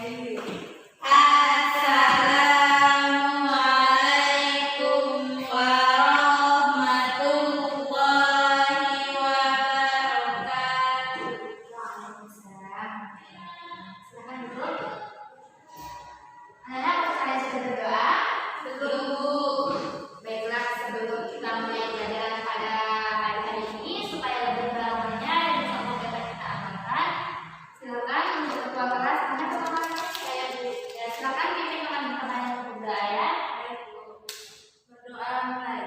Assalamualaikum warahmatullahi wabarakatuh. Waalaikumsalam. Silakan duduk. Anak-anak, saya sudah berdoa. Betul, Bu. Baiklah, sebelum kita mulai pelajaran pada pagi hari ini, supaya lebih bermakna dan bisa dapat kita amalkan, silakan untuk ketua kelas, anak teman saya Bu. Ya, silakan pimpin teman-teman yang berdoa ya. Baik, Bu. Berdoa mulai.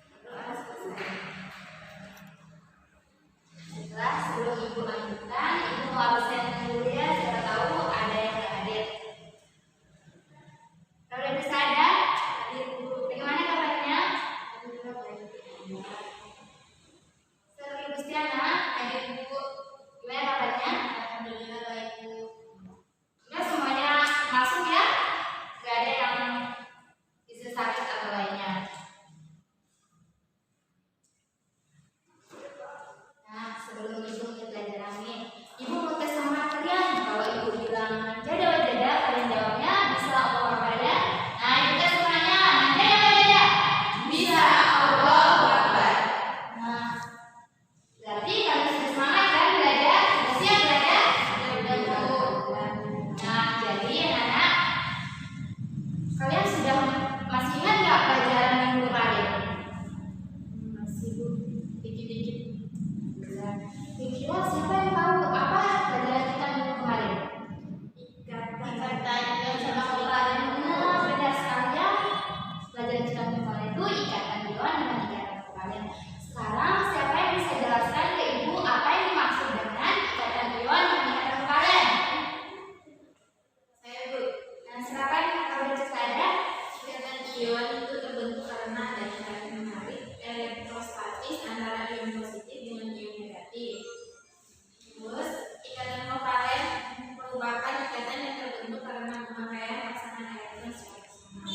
Berdoa selesai. Setelah sebelum Ibu lanjutkan, Ibu mau absen dulu ya, siapa tahu ada yang nggak hadir. Kalau udah bisa ada, hadir Bu. Bagaimana kabarnya? Seperti Ibu Stiana, hadir Bu. Gimana kabarnya? Alhamdulillah baik Bu. Sudah semuanya masuk ya? Gak ada yang bisa sakit atau lainnya. Nah, sebelum Ibu mulai pelajaran nih, Ibu mau tes semangat kalian. Kalau Ibu bilang jada, kalian jawabnya bisa Allahu Akbar ya. Nah, Ibu tes semuanya. Jada. Bisa Allahu Akbar. Nah, berarti kalian sudah semangat kan belajar? Sudah siap belajar? Sudah Bu. Nah, jadi anak, kalian sudah masih ingat nggak pelajaran minggu kemarin? Masih Bu, dikit-dikit. Kira-kira siapa yang tahu apa pelajaran kita minggu kemarin? Ikatan ion sama kovalent. Benar sekali ya. Pelajaran kita minggu kemarin itu ikatan ion dengan ikatan kovalent. Sekarang siapa yang bisa jelaskan ke Ibu apa yang dimaksud dengan ikatan ion dan ikatan kovalent? Saya Bu. Nah, silakan kalau sudah ada. Ikatan ion itu terbentuk karena adanya tarik menarik elektrostatis antara ion positif dengan ion negatif. Terus, ikatan kovalen merupakan ikatan yang terbentuk karena pemakaian pasangan elektron secara bersamaan.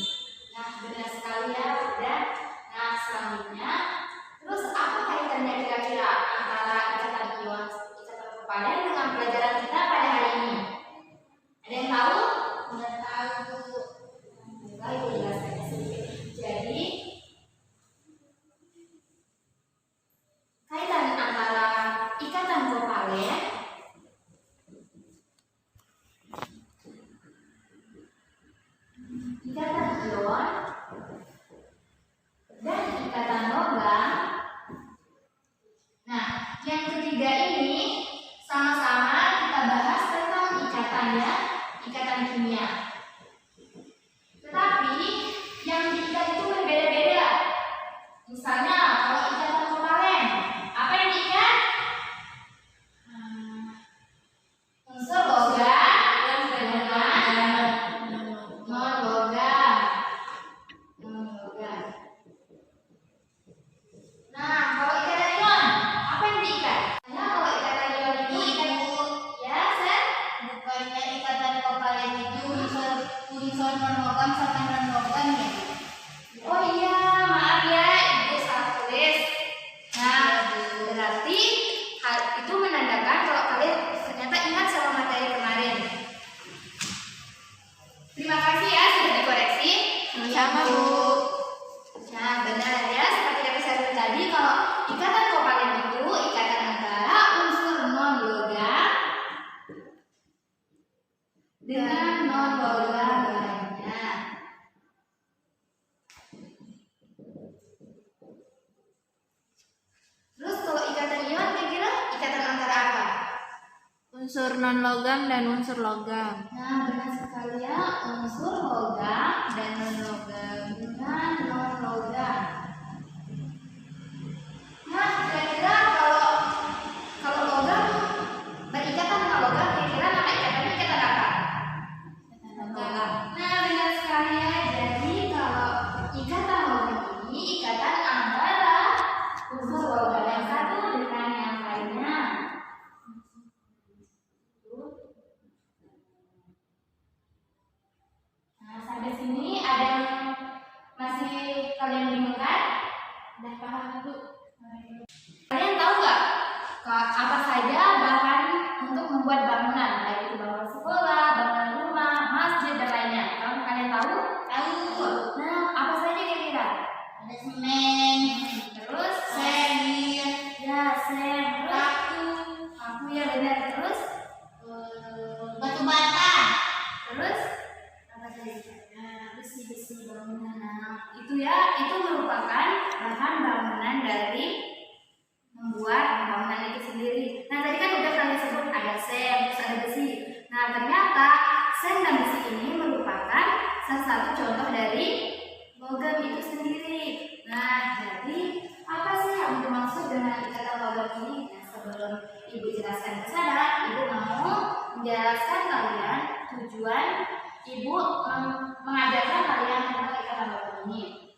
Nah, benar sekali ya, udah. Nah, selanjutnya, terus apa kaitannya kira-kira antara ikatan ion, ikatan kovalen dengan pelajaran kita pada hari ini? Ada yang tahu? Nggak tahu. Baik, Ibu jelaskan sedikit. Jadi, kaitan antara ikatan kovalen ikatan ion dan ikatan logam. Nah, yang ketiga ini sama-sama kita bahas tentang ikatan ya, ikatan kimia. Tetapi yang diikat itu berbeda-beda. Misalnya kalau ikatan kovalen, apa yang diikat? Unsur logam dengan non logam. Nah, kalau ikatan ion, apa yang diikat? Nah, kalau ikatan ion ini ikat ya, Sen? Bukannya ikatan kovalen itu unsur non logam sama non logam ya? Oh iya, maaf ya, Ibu salah tulis. Nah, berarti hal itu menandakan kalau kalian ternyata ingat sama materi kemarin. Terima kasih ya sudah dikoreksi. Sama Bu. Nah, benar ya, seperti kata saya bilang tadi, kalau ikatan kovalen itu ikatan antara unsur non logam dengan non logam lainnya. Terus kalau ikatan ion kira-kira ikatan antara apa? Unsur non logam dan unsur logam. Nah, benar sekali ya, unsur logam dan non logam dengan non logam. Nah, kira-kira kalau logam berikatan dengan logam, kira-kira nama ikatannya ikatan apa? Logam. Nah, benar sekali ya. Jadi kalau ikatan logam ini ikatan antara unsur logam yang satu dengan yang lainnya. Nah, sampai sini ada yang masih kalian bingungkan? bangunan itu sendiri. Nah, tadi kan udah kalian sebut ada seng, terus ada besi. Nah, ternyata seng dan besi ini merupakan salah satu contoh dari logam itu sendiri. Nah, jadi apa sih yang dimaksud dengan ikatan logam ini? Nah, sebelum Ibu jelaskan ke sana, Ibu mau menjelaskan kalian tujuan Ibu mengajarkan kalian tentang ikatan logam ini.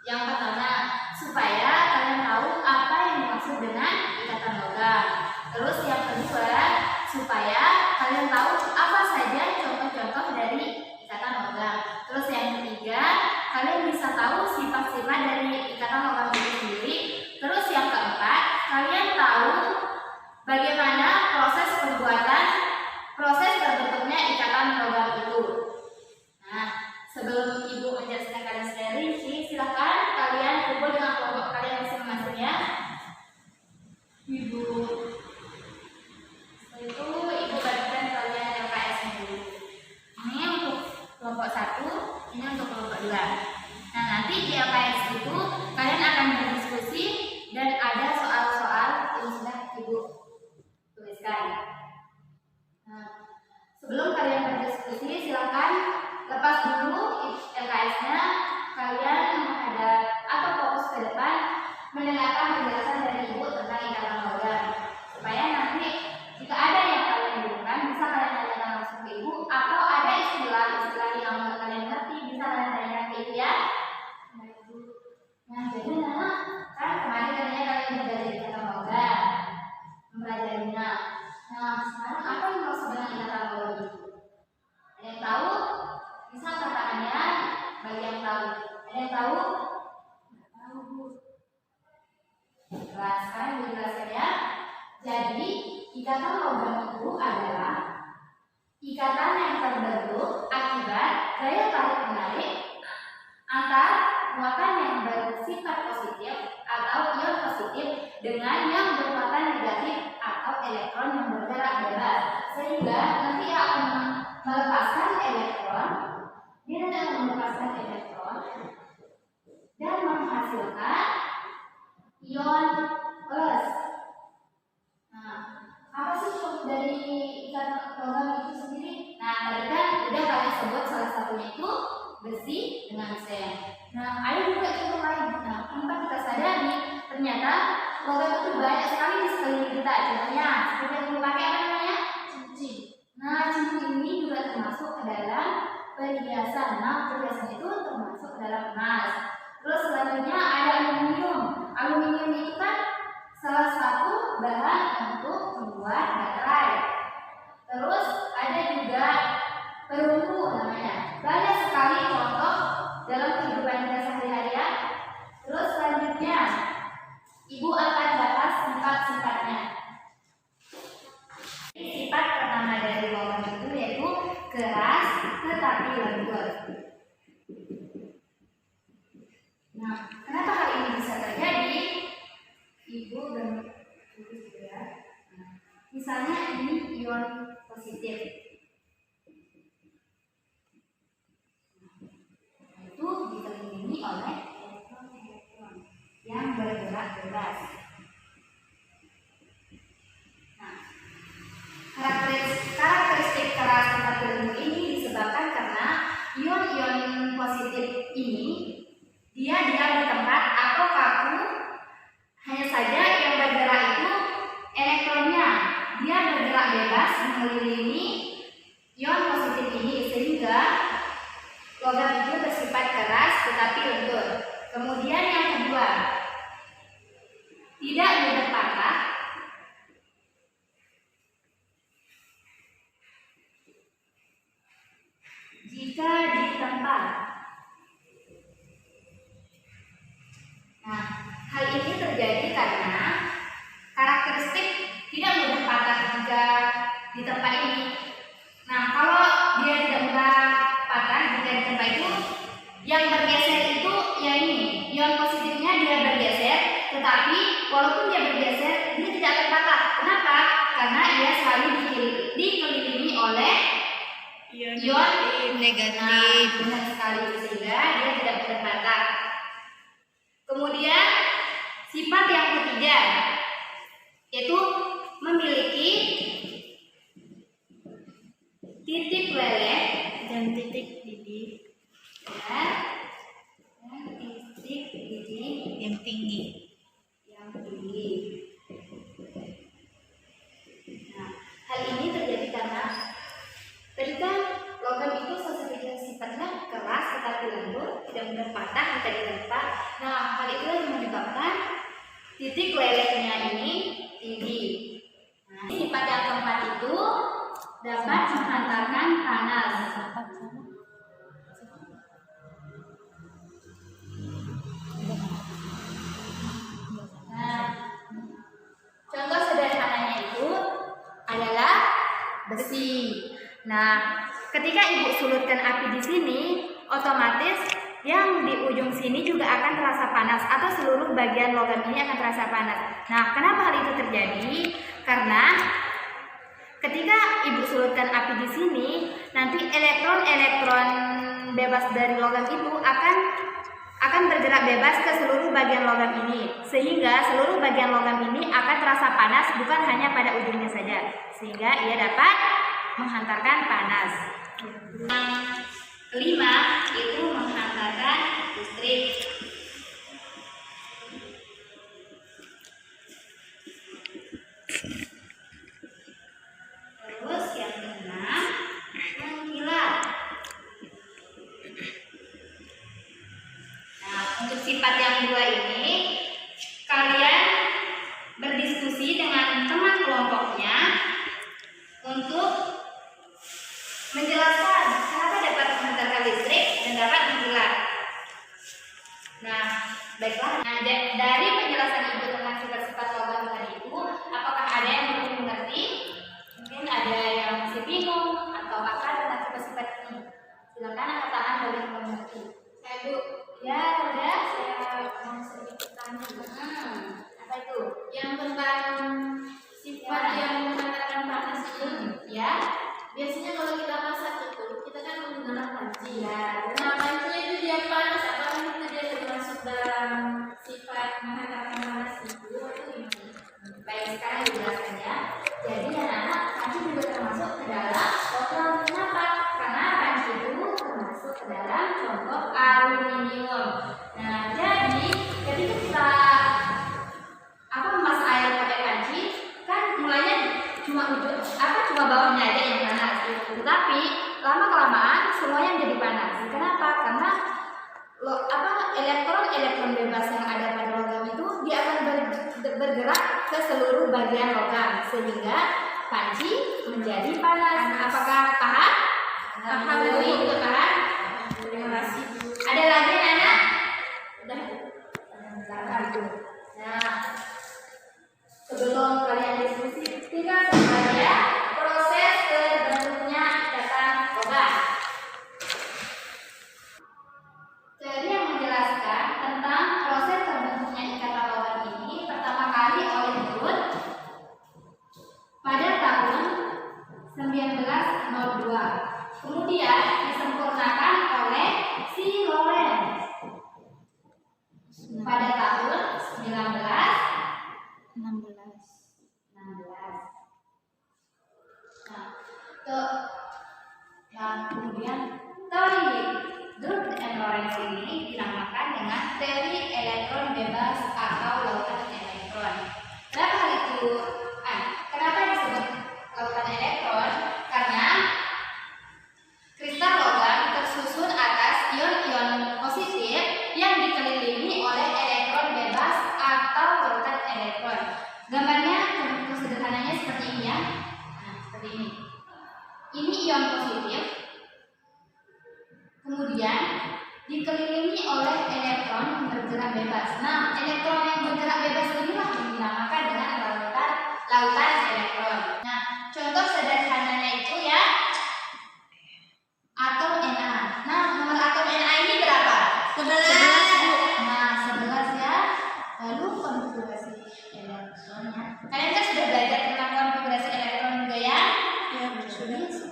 Yang pertama, supaya kalian tahu apa yang dimaksud dengan ikatan logam. Terus yang kedua, supaya kalian tahu apa saja contoh-contoh dari ikatan logam. Terus yang ketiga, kalian bisa tahu sifat-sifat dari ikatan logam itu sendiri. Terus yang keempat, kalian tahu bagaimana proses terbentuknya ikatan logam itu. Nah, sebelum Ibu menjelaskan kalian secara rinci, silakan kalian kumpul dengan kelompok kalian masing-masing ya. Ibu. Setelah itu Ibu bagikan kalian LKS-nya dulu. Ini untuk kelompok 1, ini untuk kelompok 2. Nah, nanti di LKS itu kalian akan berdiskusi dan ada soal-soal yang sudah Ibu tuliskan. Nah, sebelum kalian berdiskusi, silakan lepas dulu LKS-nya, kalian menghadap atau fokus ke depan mendengarkan penjelasan dari Ibu tentang ikatan logam, supaya nanti jika ada yang kalian butuhkan bisa kalian tanyakan langsung ke Ibu, atau ada istilah-istilah yang kalian ngerti bisa kalian tanyakan ke Ibu ya. Nah, jadi kan kemarin katanya kalian belajar ikatan logam, mempelajarinya. Nah, sekarang apa yang maksud dengan ikatan logam itu? Ada yang tahu? Bisa katakannya bagi yang tahu. Ada yang tahu? Nggak tahu, Bu. Nah, sekarang dijelaskan ya. Jadi, ikatan logam itu adalah ikatan yang terbentuk akibat gaya tarik menarik antar muatan yang bersifat positif atau ion positif dengan yang bermuatan negatif atau elektron yang bergerak bebas, sehingga nanti akan melepaskan elektron, dia akan melepaskan elektron dan menghasilkan ion plus. Nah, apa sih contoh dari ikatan logam itu sendiri? Nah, tadi kan udah kalian sebut salah satunya itu besi dengan seng. Nah, ada juga contoh lain. Nah, tanpa kita sadari, ternyata logam itu banyak sekali di sekeliling kita. Contohnya, seperti yang memakai apa namanya? Cincin. Nah, cincin ini juga termasuk ke dalam perhiasan. Nah, perhiasan itu termasuk ke dalam emas. Terus selanjutnya ada aluminium. Aluminium itu kan salah satu bahan untuk membuat baterai. Terus ada juga perunggu namanya. Banyak sekali contoh dalam kehidupan kita sehari-hari ya. Terus selanjutnya Ibu akan bahas sifat-sifatnya. Sifat pertama dari logam itu yaitu keras tetapi lembut. Nah, kenapa hal ini bisa terjadi? Ibu dan Ibu juga. Nah, misalnya ini ion positif. Itu dikelilingi oleh elektron-elektron yang bergerak bebas. Nah, karakteristik keras tempat lembut ini disebabkan karena ion-ion positif ini dia diam di tempat atau kaku. Hanya saja yang bergerak itu elektronnya, dia bergerak bebas mengelilingi ion positif ini, sehingga logam itu bersifat keras tetapi lentur. Kemudian yang kedua, tidak mudah patah jika ditempa. Nah, hal ini terjadi karena karakteristik tidak mudah patah jika ditempa ini. Nah, kalau dia tidak mudah patah jika ditempa itu, yang bergeser itu ya ini, ion positifnya dia bergeser, tetapi walaupun dia bergeser, dia tidak akan patah. Kenapa? Karena dia selalu dikelilingi oleh ion negatif. Nah, benar sekali, sehingga dia tidak mudah patah. Kemudian sifat yang ketiga yaitu memiliki titik leleh dan titik didih ya, dan titik didih yang tinggi. yang tinggi. Nah, hal ini terjadi karena ketika logam itu sifatnya keras tetapi lembut, tidak mudah patah jika ditempa. Nah, hal itu yang menyebabkan titik lelehnya ini tinggi. Nah, sifat yang keempat itu dapat menghantarkan panas. Nah, contoh sederhananya itu adalah besi. Nah, ketika ibu sulurkan api di sini, otomatis yang di ujung sini juga akan terasa panas atau seluruh bagian logam ini akan terasa panas. Nah, kenapa hal itu terjadi? Karena ketika ibu sulurkan api di sini, nanti elektron-elektron bebas dari logam itu akan bergerak bebas ke seluruh bagian logam ini, sehingga seluruh bagian logam ini akan terasa panas bukan hanya pada ujungnya saja, sehingga ia dapat menghantarkan panas. Yang kelima itu menghantarkan listrik. Terus yang keenam mengkilat. Nah, untuk sifat yang dua ini kalian berdiskusi dengan teman kelompoknya untuk menjelaskan kenapa dapat menghantarkan listrik dan dapat mengkilat. Nah, baiklah. Nah, dari penjelasan ibu tentang sifat-sifat logam tadi itu, apakah ada yang belum mengerti? Mungkin ada yang masih bingung atau apa tentang sifat-sifat ini. Silakan angkat tangan bagi yang belum mengerti. Saya Bu. Ya, udah. Saya mau sedikit tanya. Apa itu? Yang tentang sifat yang menghantarkan panas itu, Ya. biasanya kalau kita masak itu kita kan menggunakan panci. Ya. Nah, pancinya itu dia panas, apakah itu dia termasuk dalam sifat menghantarkan panas itu atau gimana? Baik, sekarang dijelaskan ya. Jadi anak-anak, panci juga termasuk ke dalam logam. Kenapa? Karena panci itu termasuk ke dalam contoh aluminium. Nah, jadi ketika kita memasak air pakai panci, kan mulanya cuma bawahnya aja yang panas. Tetapi lama kelamaan semuanya menjadi panas. Kenapa? Karena elektron bebas yang ada pada logam itu dia akan bergerak ke seluruh bagian logam sehingga panci menjadi panas. Apakah paham? Paham itu paham? Terima kasih. Ada lagi anak? Udah. Nah, sebelum kalian diskusi, kita saja proses terbentuknya ikatan logam. Jadi yang menjelaskan tentang proses terbentuknya ikatan logam ini pertama kali oleh Newton pada tahun 1902. Kemudian disempurnakan oleh si Lorentz pada tahun 1916. Nah, kemudian teori Drude and Lorentz ini dinamakan dengan teori elektron bebas atau lautan elektron. Kenapa hal itu? Kenapa disebut lautan elektron? Karena kristal logam tersusun atas ion-ion positif yang dikelilingi oleh elektron bebas atau lautan elektron. Gambarnya contoh sederhananya seperti ini ya. Nah, seperti ini. Ini ion positif, kemudian dikelilingi oleh elektron yang bergerak bebas. Nah, elektron yang bergerak bebas inilah yang dinamakan dengan lautan elektron. Nah, contoh sederhananya itu ya atom Na. Nah, nomor atom Na ini berapa? 11. Nah, 11 ya. Lalu konfigurasi elektronnya. Kalian kan sudah belajar tentang konfigurasi elektron juga ya? Ya, sudah.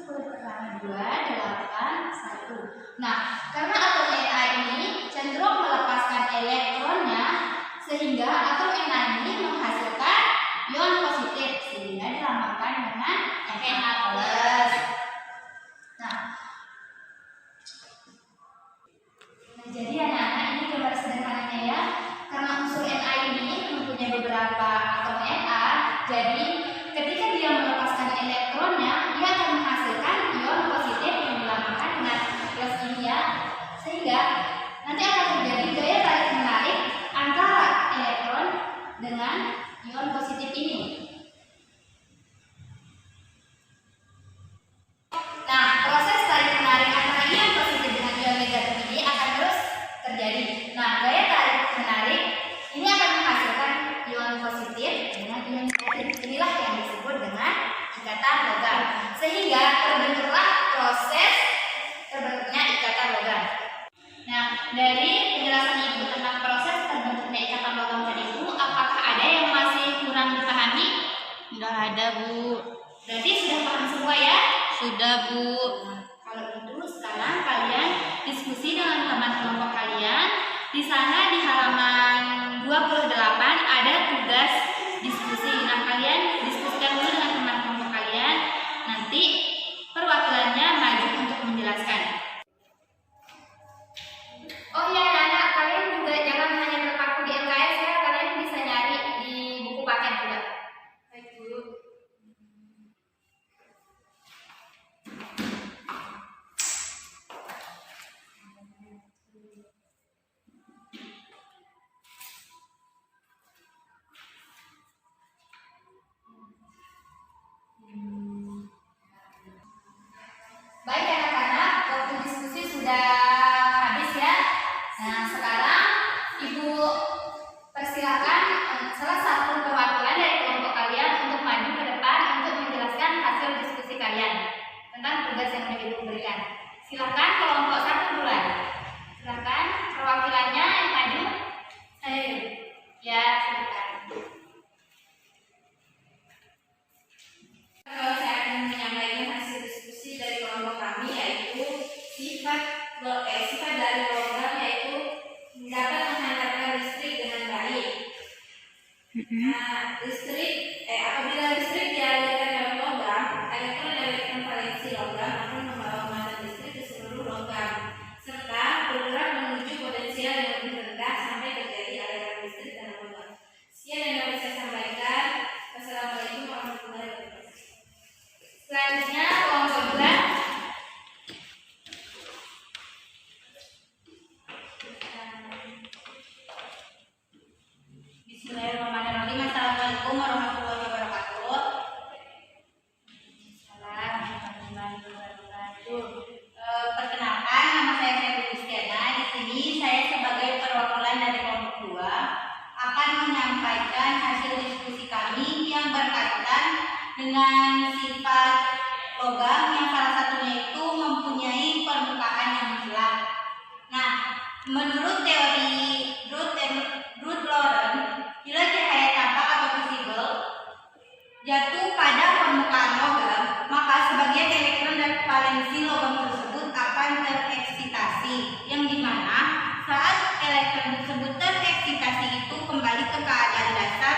2, 8, 1. Nah, karena atom Na ini cenderung melepaskan elektronnya, sehingga atom Na ini menghasilkan ion positif Na+. Nah, jadi anak-anak ini gambar sederhananya ya. Karena unsur Na ini mempunyai beberapa atom Na, jadi ketika dia melepaskan elektronnya, dia akan menghasilkan ion positif yang dilambangkan dengan plus ini ya. Sehingga nanti akan terjadi gaya tarik menarik antara elektron dengan ion positif ini. Nah, proses tarik menarik antara ion positif dengan ion negatif ini akan terus terjadi. Nah, gaya tarik menarik ini akan menghasilkan ion positif dengan ion negatif. Inilah yang disebut dengan ikatan logam. Sehingga terbentuklah proses terbentuknya ikatan logam. Nah, dari penjelasan Ibu tentang proses terbentuknya ikatan logam tadi itu, apakah ada yang masih kurang dipahami? Sudah ada, Bu. Berarti sudah paham semua ya? Sudah, Bu. Nah, kalau gitu sekarang kalian diskusi dengan teman kelompok kalian. Di sana di halaman 28 ada tugas diskusi. Nah, kalian diskusikan dulu dengan teman kelompok kalian. Nanti perwakilannya maju untuk menjelaskan. Oh iya anak-anak, kalian juga jangan hanya terpaku di LKS ya. Kalian bisa nyari di buku paket juga. Baik, Bu. Baik anak-anak, waktu diskusi sudah habis ya. Nah, sekarang Ibu persilakan salah satu perwakilan dari kelompok kalian untuk maju ke depan untuk menjelaskan hasil diskusi kalian tentang tugas yang sudah Ibu berikan. Silakan kelompok 1 duluan. Silakan perwakilannya yang maju. Ayo. Ya, silakan. Kalau saya akan menyampaikan hasil diskusi dari kelompok kami, yaitu sifat dari logam, yaitu dapat menghantarkan listrik dengan baik. Nah, apabila listrik dialirkan dalam logam, elektron valensi logam akan membawa muatan listrik ke seluruh logam serta bergerak menuju potensial yang lebih rendah sampai terjadi aliran listrik dalam logam. Sekian yang dapat saya sampaikan. Wassalamualaikum warahmatullahi wabarakatuh. Selanjutnya kelompok 2. Bismillahirrahmanirrahim. Assalamualaikum warahmatullahi wabarakatuh. Assalamualaikum warahmatullahi wabarakatuh. Perkenalkan, nama saya Febi Kristiana. Di sini saya sebagai perwakilan dari kelompok 2 akan menyampaikan hasil diskusi kami yang berkaitan dengan sifat logam yang salah satunya itu mempunyai permukaan yang gelap. Nah, menurut teori Drude Lorentz, bila cahaya tampak atau visible jatuh pada permukaan logam, maka sebagian elektron dan valensi logam tersebut akan tereksitasi, yang dimana saat elektron tersebut tereksitasi itu kembali ke keadaan dasar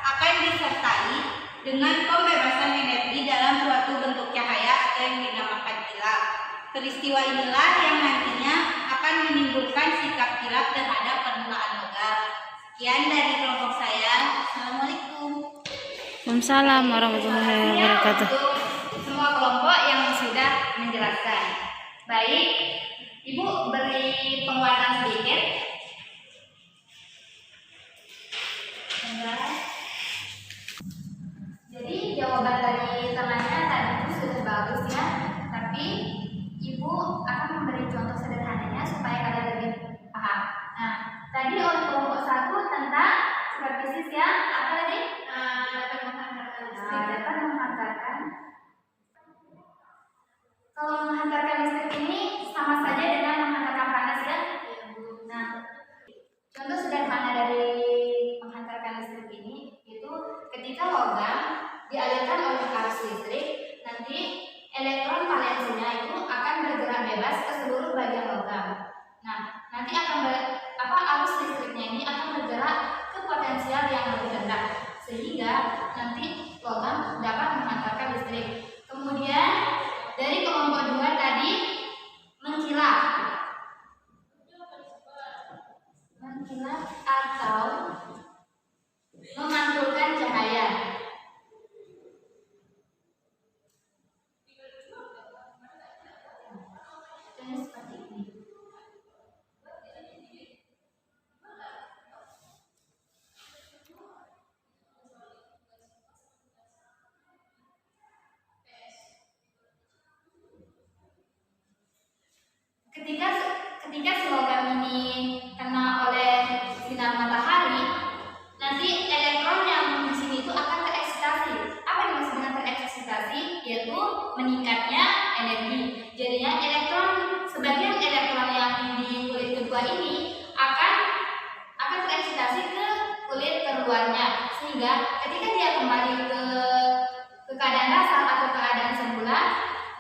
akan disertai dengan pembebasan energi dalam suatu bentuk cahaya atau yang dinamakan kilap. Peristiwa inilah yang nantinya akan menimbulkan sikap kilap terhadap permukaan logam. Sekian dari kelompok saya. Assalamualaikum. Waalaikumsalam warahmatullahi wabarakatuh. Untuk semua kelompok yang sudah menjelaskan. Baik, Ibu beri penguatan sedikit. Jadi jawaban dari temannya tadi itu sudah bagus ya, tapi Ibu akan memberi contoh sederhananya supaya kalian lebih paham. Nah, tadi oleh kelompok 1 tentang superfisis yang apa tadi? Dapat menghantarkan listrik. Dapat menghantarkan. Kalau menghantarkan listrik ini sama saja dengan menghantarkan panas ya. Nah, contoh sederhana dari menghantarkan listrik ini itu ketika logam dialirkan oleh arus listrik, nanti elektron valensinya itu akan bergerak bebas ke seluruh bagian logam. Nah, nanti arus listriknya ini akan bergerak ke potensial yang lebih rendah, sehingga nanti logam dapat menghantarkan listrik.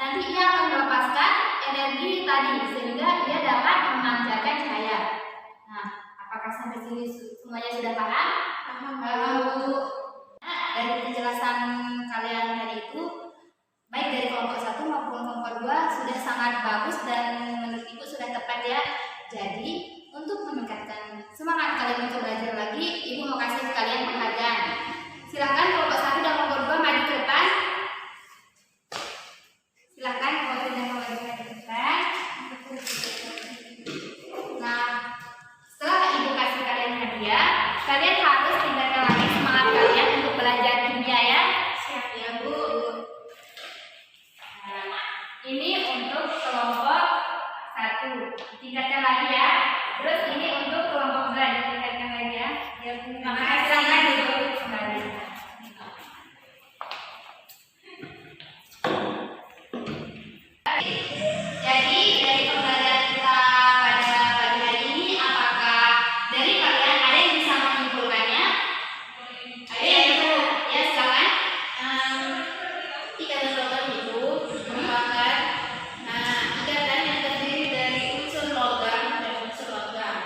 nanti ia akan melepaskan energi tadi sehingga ia dapat memancarkan cahaya. Nah, apakah sampai sini semuanya sudah paham? Paham, Bu. Nah, dari penjelasan kalian tadi itu, baik dari kelompok 1 maupun kelompok 2 sudah sangat bagus dan menurut Ibu sudah tepat ya. Jadi, untuk meningkatkan semangat kalian untuk belajar lagi, Ibu mau kasih kalian penghargaan. Silakan kelompok 1 dan kelompok 2 maju ke depan. Silakan kelompok 1 dan kelompok 2 maju ke depan. Nah, setelah Ibu kasih kalian hadiah, kalian harus tingkatkan lagi semangat kalian untuk belajar kimia ya. Siap ya, Bu. Nah, ini untuk kelompok 1. Tingkatkan lagi ya. Terus ini untuk kelompok 2 ditingkatkan lagi ya. Terima kasih. Silakan duduk kembali. Jadi dari pembelajaran kita pada pagi hari ini, apakah dari kalian ada yang bisa menyimpulkannya? Ayo ya, Ibu. Ya, silakan. Ikatan logam itu merupakan ikatan yang terdiri dari unsur logam dan unsur logam.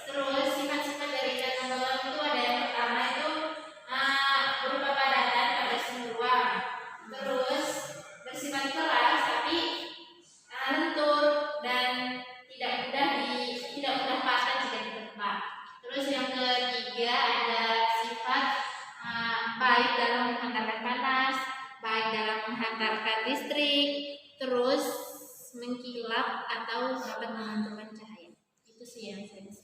Terus sifat-sifat dari ikatan logam itu ada yang pertama itu berupa padatan pada sumber ruang. Terus bersifat keras tapi lentur dan tidak mudah patah jika ditempa. Terus yang ketiga ada sifat baik dalam menghantarkan panas, baik dalam menghantarkan listrik, terus mengkilap atau dapat memantulkan cahaya. Itu sih yang saya bisa.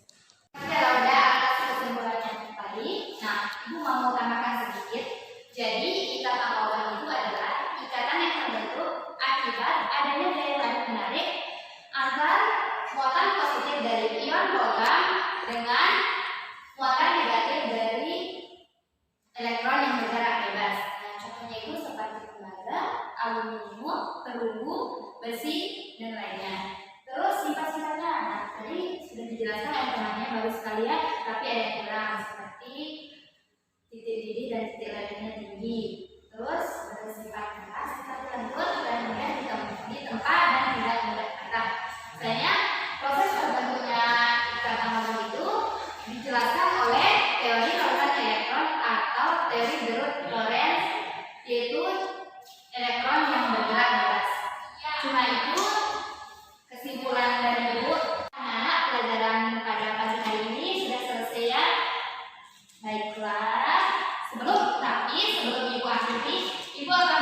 Sudah atas kesimpulannya tadi. Nah, Ibu mau tambahkan sedikit. Jadi, ikatan logam itu adalah ikatan yang terbentuk akibat adanya daya tarik menarik antar muatan positif dari ion logam dengan muatan negatif dari elektron yang bergerak bebas. Nah, contohnya itu seperti tembaga, aluminium, perunggu, besi, dan lainnya. Terus sifat-sifatnya, nah tadi sudah dijelaskan oleh temannya bagus sekali ya, tapi ada yang kurang seperti titik didih dan titik lelehnya tinggi. Terus bersifat keras, sifat lentur dan mudah ditempa dan tidak mudah patah. Misalnya proses terbentuknya ikatan logam itu dijelaskan oleh teori lautan elektron atau teori Drude-Lorentz, yaitu elektron yang bergerak bebas. Cuma itu kesimpulan dari Ibu. Anak pelajaran pada pagi hari ini sudah selesai ya. Baiklah, sebelum Ibu akhiri, Ibu akan